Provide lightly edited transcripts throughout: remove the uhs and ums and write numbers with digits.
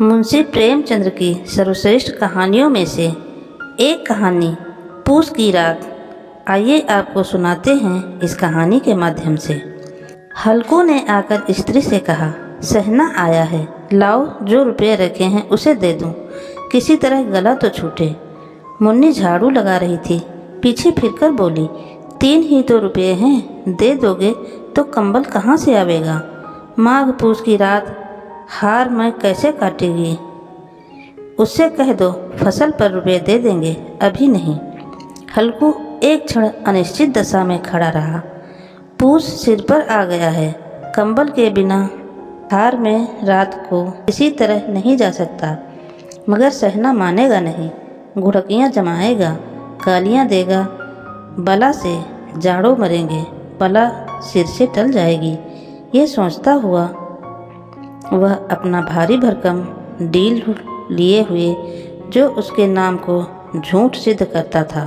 मुंशी प्रेमचंद की सर्वश्रेष्ठ कहानियों में से एक कहानी पूस की रात। आइए आपको सुनाते हैं इस कहानी के माध्यम से। हल्कू ने आकर स्त्री से कहा, सहना आया है, लाओ जो रुपये रखे हैं उसे दे दूं, किसी तरह गला तो छूटे। मुन्नी झाड़ू लगा रही थी, पीछे फिरकर बोली, 3 ही तो रुपये हैं, दे दोगे तो कंबल कहाँ से आवेगा। माघ पूस की रात हार मैं कैसे काटेगी। उससे कह दो फसल पर रुपये दे देंगे, अभी नहीं। हल्कू एक क्षण अनिश्चित दशा में खड़ा रहा। पूस सिर पर आ गया है, कंबल के बिना हार में रात को किसी तरह नहीं जा सकता। मगर सहना मानेगा नहीं, घुड़कियाँ जमाएगा, गालियाँ देगा, बला से जाड़ों मरेंगे, बला सिर से टल जाएगी। ये सोचता हुआ वह अपना भारी भरकम डील लिए हुए, जो उसके नाम को झूठ सिद्ध करता था,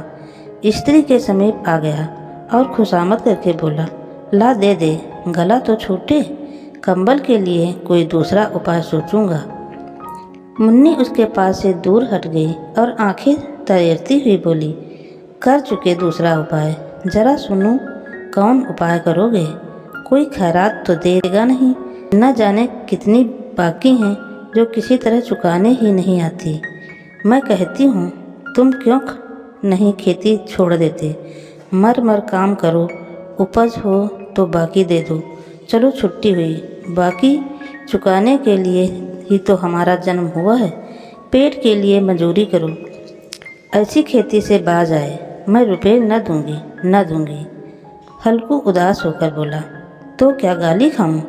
स्त्री के समीप आ गया और खुशामद करके बोला, ला दे दे, गला तो छूटे, कंबल के लिए कोई दूसरा उपाय सोचूंगा। मुन्नी उसके पास से दूर हट गई और आंखें तरेरती हुई बोली, कर चुके दूसरा उपाय, जरा सुनो कौन उपाय करोगे। कोई खैरात तो देगा नहीं, न जाने कितनी बाकी हैं जो किसी तरह चुकाने ही नहीं आती। मैं कहती हूँ तुम क्यों नहीं खेती छोड़ देते, मर मर काम करो, उपज हो तो बाकी दे दो। चलो छुट्टी हुई, बाकी चुकाने के लिए ही तो हमारा जन्म हुआ है, पेट के लिए मजूरी करो। ऐसी खेती से बाज आए, मैं रुपए न दूंगी। हल्कू उदास होकर बोला, तो क्या गाली खाऊं।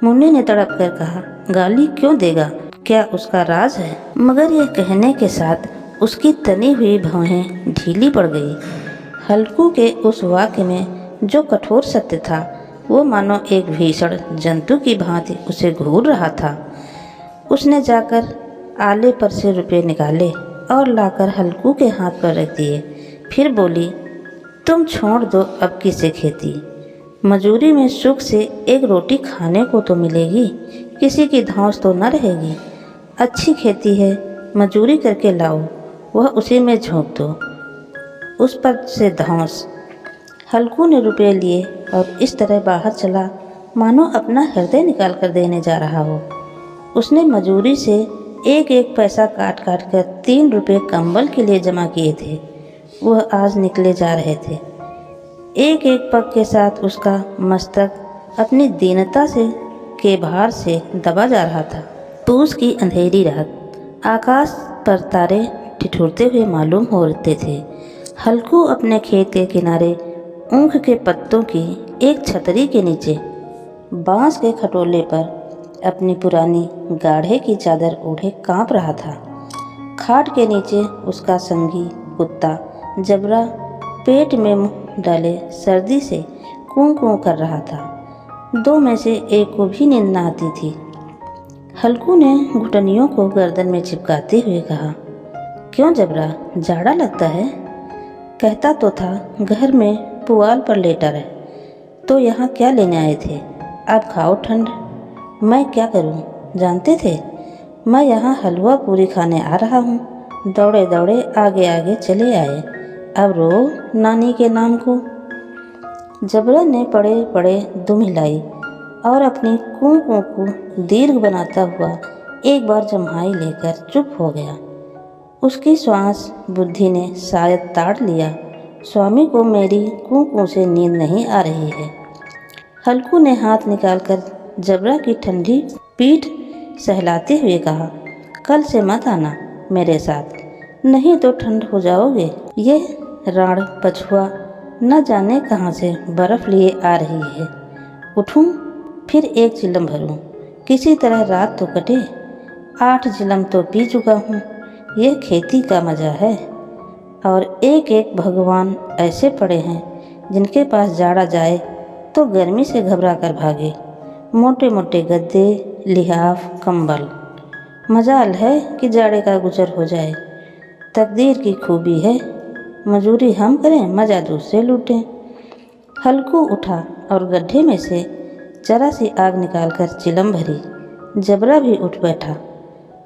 मुन्नी ने तड़प कर कहा, गाली क्यों देगा, क्या उसका राज है। मगर यह कहने के साथ उसकी तनी हुई भौहें ढीली पड़ गई। हल्कू के उस वाक्य में जो कठोर सत्य था, वो मानो एक भीषण जंतु की भांति उसे घूर रहा था। उसने जाकर आले पर से रुपये निकाले और लाकर हल्कू के हाथ पर रख दिए। फिर बोली, तुम छोड़ दो अब किसे खेती, मजूरी में सुख से एक रोटी खाने को तो मिलेगी, किसी की धौंस तो न रहेगी। अच्छी खेती है, मजूरी करके लाओ, वह उसी में झोंक दो, उस पर से धौंस। हल्कू ने रुपये लिए और इस तरह बाहर चला मानो अपना हृदय निकाल कर देने जा रहा हो। उसने मजूरी से एक एक पैसा काट काट कर 3 रुपये कंबल के लिए जमा किए थे। वह आज निकले जा रहे थे। एक एक पग के साथ उसका मस्तक अपनी दीनता से के भार से दबा जा रहा था। पूस की अंधेरी रात, आकाश पर तारे ठिठुरते हुए मालूम होते थे। हल्कू अपने खेत के किनारे ऊख के पत्तों की एक छतरी के नीचे बांस के खटोले पर अपनी पुरानी गाढ़े की चादर ओढ़े कांप रहा था। खाट के नीचे उसका संगी कुत्ता जबरा पेट में मुंह डाले सर्दी से कूं कूं कर रहा था। 2 में से एक को भी नींद न आती थी। हल्कू ने घुटनियों को गर्दन में चिपकाते हुए कहा, क्यों जबरा, जाड़ा लगता है। कहता तो था घर में पुआल पर लेटा रहे, तो यहाँ क्या लेने आए थे। अब खाओ ठंड। मैं क्या करूँ, जानते थे मैं यहाँ हलवा पूरी खाने आ रहा हूँ। दौड़े दौड़े आगे आगे चले आए, अब रो नानी के नाम को। जबरा ने पड़े पड़े दुम हिलाई और अपनी कूं कूं को दीर्घ बनाता हुआ एक बार जम्हाई लेकर चुप हो गया। उसकी श्वास बुद्धि ने शायद ताड़ लिया, स्वामी को मेरी कूं कूं से नींद नहीं आ रही है। हल्कू ने हाथ निकालकर जबरा की ठंडी पीठ सहलाते हुए कहा, कल से मत आना मेरे साथ, नहीं तो ठंड हो जाओगे। ये राण पछुआ न जाने कहाँ से बर्फ़ लिए आ रही है। उठूं फिर एक चिलम भरूं, किसी तरह रात तो कटे। 8 चिलम तो पी चुका हूँ। यह खेती का मज़ा है। और एक एक भगवान ऐसे पड़े हैं जिनके पास जाड़ा जाए तो गर्मी से घबरा कर भागे। मोटे मोटे गद्दे, लिहाफ, कंबल। मजाल है कि जाड़े का गुजर हो जाए। तकदीर की खूबी है, मजूरी हम करें, मज़ा दूसरे लूटें। हल्कू उठा और गड्ढे में से जरा सी आग निकालकर चिलम भरी। जबरा भी उठ बैठा।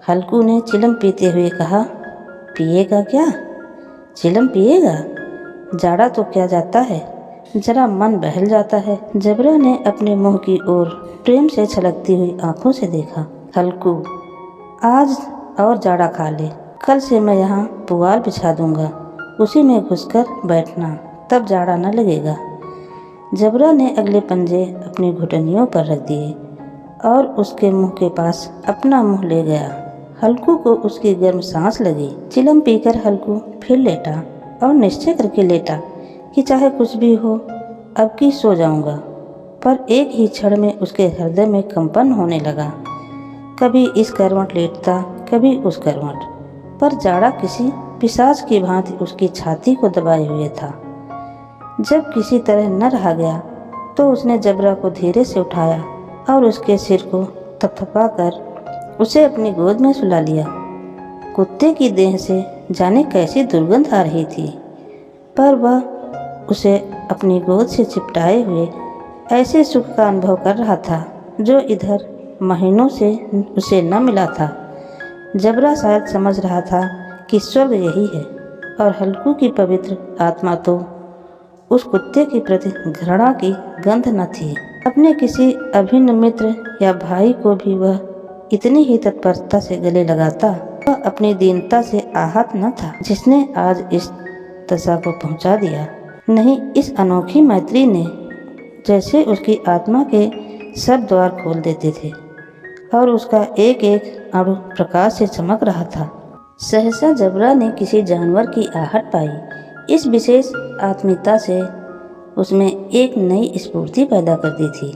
हल्कू ने चिलम पीते हुए कहा, पिएगा क्या? चिलम पिएगा? जाड़ा तो क्या जाता है, जरा मन बहल जाता है। जबरा ने अपने मुंह की ओर प्रेम से छलकती हुई आंखों से देखा। हल्कू, आज और जाड़ा खा ले, कल से मैं यहाँ पुआल बिछा दूंगा, उसी में घुसकर बैठना, तब जाड़ा न लगेगा। जबरा ने अगले पंजे अपनी घुटनियों पर रख दिए और उसके मुंह के पास अपना मुंह ले गया। हल्कू को उसकी गर्म सांस लगी। चिलम पीकर हल्कू फिर लेटा और निश्चय करके लेटा कि चाहे कुछ भी हो, अब की सो जाऊंगा। पर एक ही क्षण में उसके हृदय में कंपन होने लगा। कभी इस करवट लेटता, कभी उस करवट, पर जाड़ा किसी पिशाच की भांति उसकी छाती को दबाए हुए था। जब किसी तरह न रहा गया तो उसने जबरा को धीरे से उठाया और उसके सिर को थपथपा कर उसे अपनी गोद में सुला लिया। कुत्ते की देह से जाने कैसी दुर्गंध आ रही थी, पर वह उसे अपनी गोद से चिपटाए हुए ऐसे सुख का अनुभव कर रहा था जो इधर महीनों से उसे न मिला था। जबरा शायद समझ रहा था कि स्वर्ग यही है और हल्कू की पवित्र आत्मा तो उस कुत्ते के प्रति घृणा की गंध न थी। अपने किसी अभिन्न मित्र या भाई को भी वह इतनी ही तत्परता से गले लगाता। वह अपनी दीनता से आहत न था जिसने आज इस दशा को पहुंचा दिया। नहीं, इस अनोखी मैत्री ने जैसे उसकी आत्मा के सब द्वार खोल देते थे और उसका एक एक अणु प्रकाश से चमक रहा था। सहसा जबरा ने किसी जानवर की आहट पाई। इस विशेष आत्मीयता से उसमें एक नई स्फूर्ति पैदा कर दी थी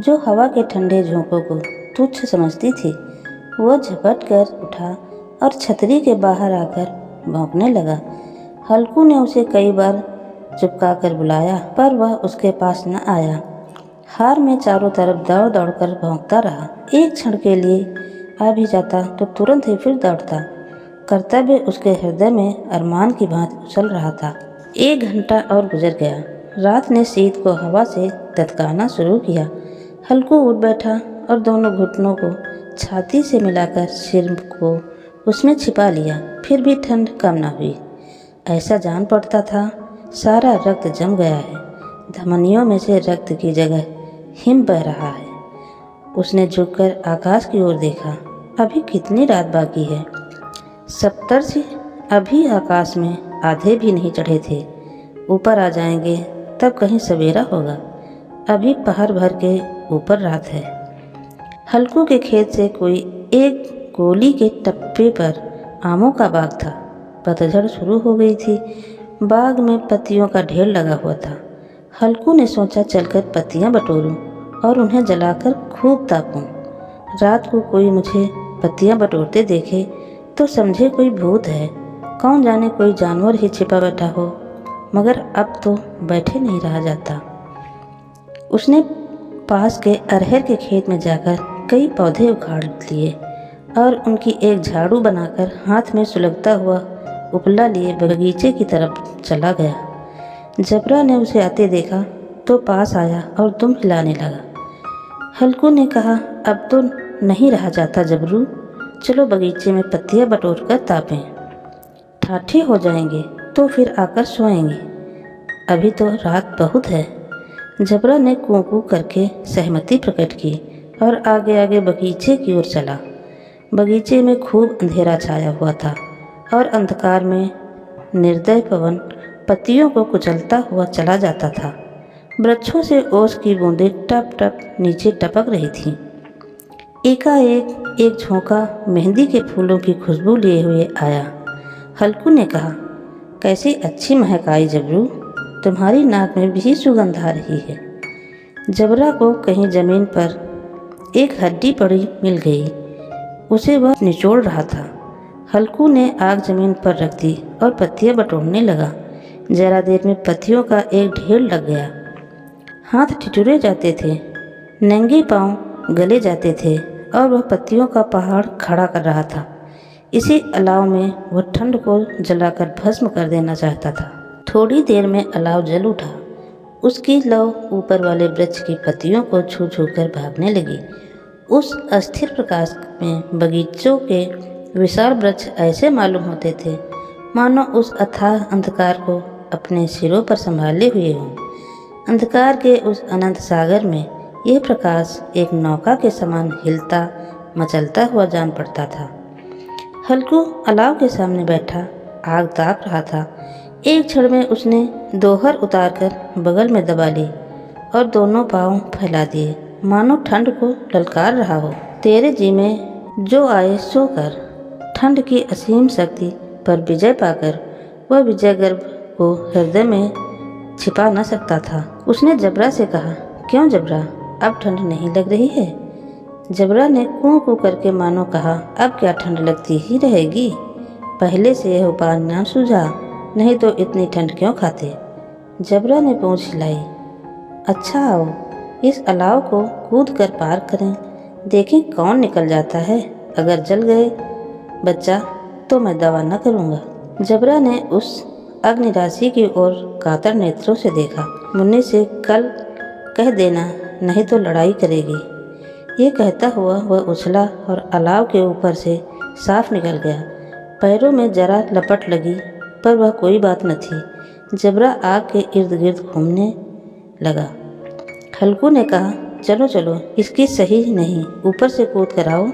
जो हवा के ठंडे झोंकों को तुच्छ समझती थी। वह झपट कर उठा और छतरी के बाहर आकर भौंकने लगा। हल्कू ने उसे कई बार चुपका कर बुलाया, पर वह उसके पास न आया। हार में चारों तरफ दौड़ दौड़ कर भौंकता रहा। एक क्षण के लिए आ भी जाता तो तुरंत ही फिर दौड़ता। कर्तव्य उसके हृदय में अरमान की भांति उछल रहा था। 1 घंटा और गुजर गया। रात ने शीत को हवा से दत्काना शुरू किया। हल्कू उठ बैठा और दोनों घुटनों को छाती से मिलाकर सिर को उसमें छिपा लिया। फिर भी ठंड कम न हुई। ऐसा जान पड़ता था सारा रक्त जम गया है, धमनियों में से रक्त की जगह हिम बह रहा है। उसने झुककर आकाश की ओर देखा। अभी कितनी रात बाकी है? सप्तर्षि अभी आकाश में आधे भी नहीं चढ़े थे। ऊपर आ जाएंगे तब कहीं सवेरा होगा। अभी पहर भर के ऊपर रात है। हल्कू के खेत से कोई एक गोली के टप्पे पर आमों का बाग था। पतझड़ शुरू हो गई थी। बाग में पत्तियों का ढेर लगा हुआ था। हल्कू ने सोचा चलकर पत्तियां बटोरूं और उन्हें जलाकर खूब तापूं। रात को कोई मुझे पत्तियां बटोरते देखे तो समझे कोई भूत है। कौन जाने कोई जानवर ही छिपा बैठा हो, मगर अब तो बैठे नहीं रहा जाता। उसने पास के अरहर के खेत में जाकर कई पौधे उखाड़ लिए और उनकी एक झाड़ू बनाकर हाथ में सुलगता हुआ उपला लिए बगीचे की तरफ चला गया। जबरा ने उसे आते देखा तो पास आया और दुम हिलाने लगा। हल्कू ने कहा, अब तो नहीं रहा जाता जबरू, चलो बगीचे में पत्तियां बटोर कर तापें। ठाठे हो जाएंगे तो फिर आकर सोएंगे, अभी तो रात बहुत है। जबरा ने कूं कूं करके सहमति प्रकट की और आगे आगे बगीचे की ओर चला। बगीचे में खूब अंधेरा छाया हुआ था और अंधकार में निर्दय पवन पत्तियों को कुचलता हुआ चला जाता था। वृक्षों से ओस की बूंदें टप टप नीचे टपक रही थीं। एकाएक एक झोंका मेहंदी के फूलों की खुशबू लिए हुए आया। हल्कू ने कहा, कैसी अच्छी महक आई जबरू, तुम्हारी नाक में भी सुगंध आ रही है। जबरा को कहीं जमीन पर एक हड्डी पड़ी मिल गई। उसे वह निचोड़ रहा था। हल्कू ने आग जमीन पर रख दी और पत्तियां बटोरने लगा। जरा देर में पत्तियों का एक ढेर लग गया। हाथ ठिठुरे जाते थे, नंगे पांव गले जाते थे और वह पत्तियों का पहाड़ खड़ा कर रहा था। इसी अलाव में वह ठंड को जलाकर भस्म कर देना चाहता था। थोड़ी देर में अलाव जल उठा। उसकी लौ ऊपर वाले वृक्ष की पत्तियों को छू छू कर भागने लगी। उस अस्थिर प्रकाश में बगीचों के विशाल वृक्ष ऐसे मालूम होते थे मानो उस अथाह अंधकार को अपने सिरों पर संभाले हुए हों। अंधकार के उस अनंत सागर में यह प्रकाश एक नौका के समान हिलता मचलता हुआ जान पड़ता था। हल्कू अलाव के सामने बैठा आग ताप रहा था। एक क्षण में उसने दोहर उतारकर बगल में दबा ली और दोनों पांव फैला दिए, मानो ठंड को ललकार रहा हो। तेरे जी में जो आए सो कर। ठंड की असीम शक्ति पर विजय पाकर वह विजय गर्व को हृदय में छिपा न सकता था। उसने जबरा से कहा, क्यों जबरा, अब ठंड नहीं लग रही है? जबरा ने कूं कूं करके मानो कहा, अब क्या ठंड लगती ही रहेगी? पहले से यह उपाय न सूझा, नहीं तो इतनी ठंड क्यों खाते? जबरा ने पूंछ हिलाई। अच्छा आओ, इस अलाव को कूद कर पार करें, देखें कौन निकल जाता है। अगर जल गए बच्चा तो मैं दवा न करूँगा। जबरा ने उस अग्निराशि की ओर कातर नेत्रों से देखा। मुन्नी से कल कह देना, नहीं तो लड़ाई करेगी। ये कहता हुआ वह उछला और अलाव के ऊपर से साफ निकल गया। पैरों में जरा लपट लगी, पर वह कोई बात न थी। जबरा आग के इर्द गिर्द घूमने लगा। हल्कू ने कहा, चलो चलो, इसकी सही नहीं, ऊपर से कूद कर आओ।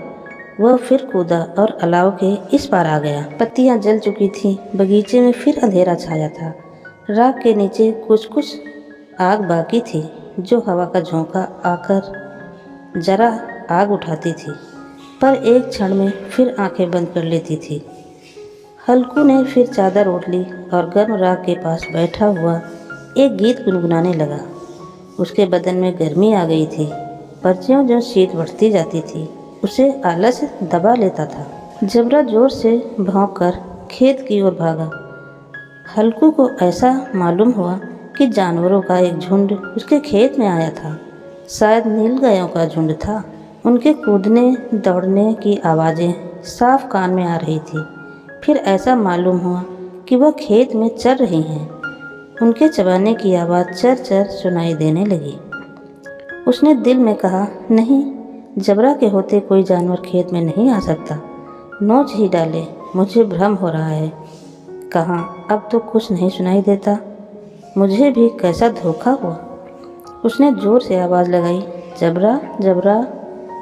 वह फिर कूदा और अलाव के इस पार आ गया। पत्तियां जल चुकी थीं, बगीचे में फिर अंधेरा छाया था। राख के नीचे कुछ कुछ आग बाकी थी, जो हवा का झोंका आकर जरा आग उठाती थी, पर एक क्षण में फिर आंखें बंद कर लेती थी। हल्कू ने फिर चादर ओढ़ ली और गर्म राख के पास बैठा हुआ एक गीत गुनगुनाने लगा। उसके बदन में गर्मी आ गई थी, पर ज्यों-ज्यों शीत बढ़ती जाती थी उसे आलस दबा लेता था। जबरा जोर से भौंककर खेत की ओर भागा। हल्कू को ऐसा मालूम हुआ कि जानवरों का एक झुंड उसके खेत में आया था। शायद नीलगायों का झुंड था। उनके कूदने दौड़ने की आवाज़ें साफ कान में आ रही थी। फिर ऐसा मालूम हुआ कि वह खेत में चर रही हैं। उनके चबाने की आवाज़ चर चर सुनाई देने लगी। उसने दिल में कहा, नहीं, जबरा के होते कोई जानवर खेत में नहीं आ सकता। नोच ही डाले, मुझे भ्रम हो रहा है। कहाँ, अब तो कुछ नहीं सुनाई देता। मुझे भी कैसा धोखा हुआ। उसने जोर से आवाज़ लगाई, जबरा जबरा।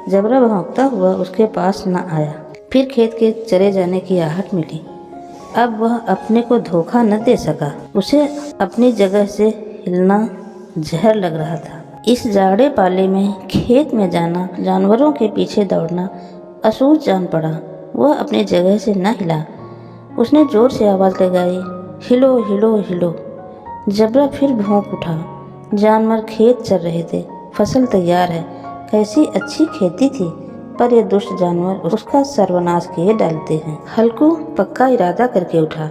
जबरा भौंकता हुआ उसके पास न आया। फिर खेत के चरे जाने की आहट मिली। अब वह अपने को धोखा न दे सका। उसे अपनी जगह से हिलना जहर लग रहा था। इस जाड़े पाले में खेत में जाना, जानवरों के पीछे दौड़ना असूझ जान पड़ा। वह अपनी जगह से न हिला। उसने जोर से आवाज़ लगाई, हिलो हिलो हिलो। जबरा फिर भौंक उठा। जानवर खेत चर रहे थे। फसल तैयार है। कैसी अच्छी खेती थी, पर ये दुष्ट जानवर उसका सर्वनाश किए डालते हैं। हल्कू पक्का इरादा करके उठा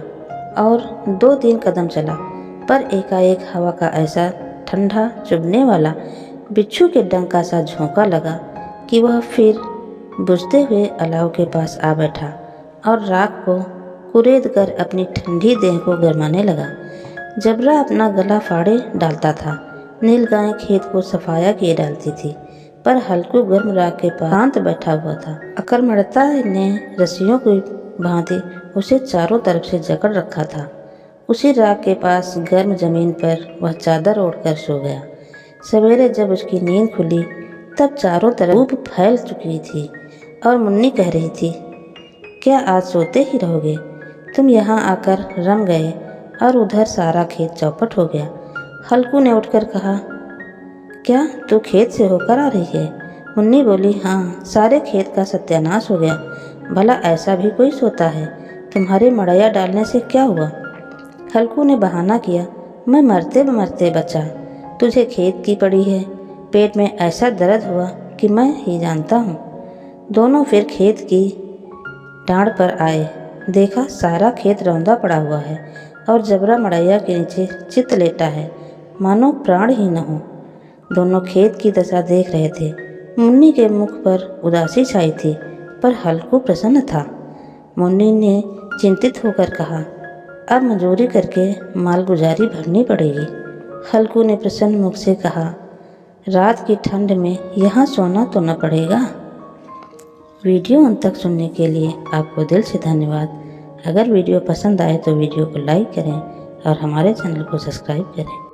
और 2-3 कदम चला, पर एकाएक हवा का ऐसा ठंडा चुभने वाला बिच्छू के डंक का सा झोंका लगा कि वह फिर बुझते हुए अलाव के पास आ बैठा और राख को कुरेद कर अपनी ठंडी देह को गरमाने लगा। जबरा अपना गला फाड़े डालता था। नीलगाय खेत को सफाया किए डालती थी, पर हल्कू गर्म राख के पास शांत बैठा हुआ था। अकर्मण्यता ने रस्सियों की भांति उसे चारों तरफ से जकड़ रखा था। उसी राख के पास गर्म जमीन पर वह चादर ओढ़कर सो गया। सवेरे जब उसकी नींद खुली तब चारों तरफ धूप फैल चुकी थी और मुन्नी कह रही थी, क्या आज सोते ही रहोगे? तुम यहाँ आकर रम गए और उधर सारा खेत चौपट हो गया। हल्कू ने उठकर कहा, क्या तू खेत से होकर आ रही है? मुन्नी बोली, हाँ, सारे खेत का सत्यानाश हो गया। भला ऐसा भी कोई सोता है? तुम्हारे मड़ैया डालने से क्या हुआ? हल्कू ने बहाना किया, मैं मरते मरते बचा। तुझे खेत की पड़ी है। पेट में ऐसा दर्द हुआ कि मैं ही जानता हूँ। दोनों फिर खेत की डांड पर आए। देखा सारा खेत रौंदा पड़ा हुआ है और जबरा मड़ैया के नीचे चित लेटा है, मानो प्राण ही न हो। दोनों खेत की दशा देख रहे थे। मुन्नी के मुख पर उदासी छाई थी, पर हल्कू प्रसन्न था। मुन्नी ने चिंतित होकर कहा, अब मजूरी करके मालगुजारी भरनी पड़ेगी। हल्कू ने प्रसन्न मुख से कहा, रात की ठंड में यहाँ सोना तो न पड़ेगा। वीडियो अंत तक सुनने के लिए आपको दिल से धन्यवाद। अगर वीडियो पसंद आए तो वीडियो को लाइक करें और हमारे चैनल को सब्सक्राइब करें।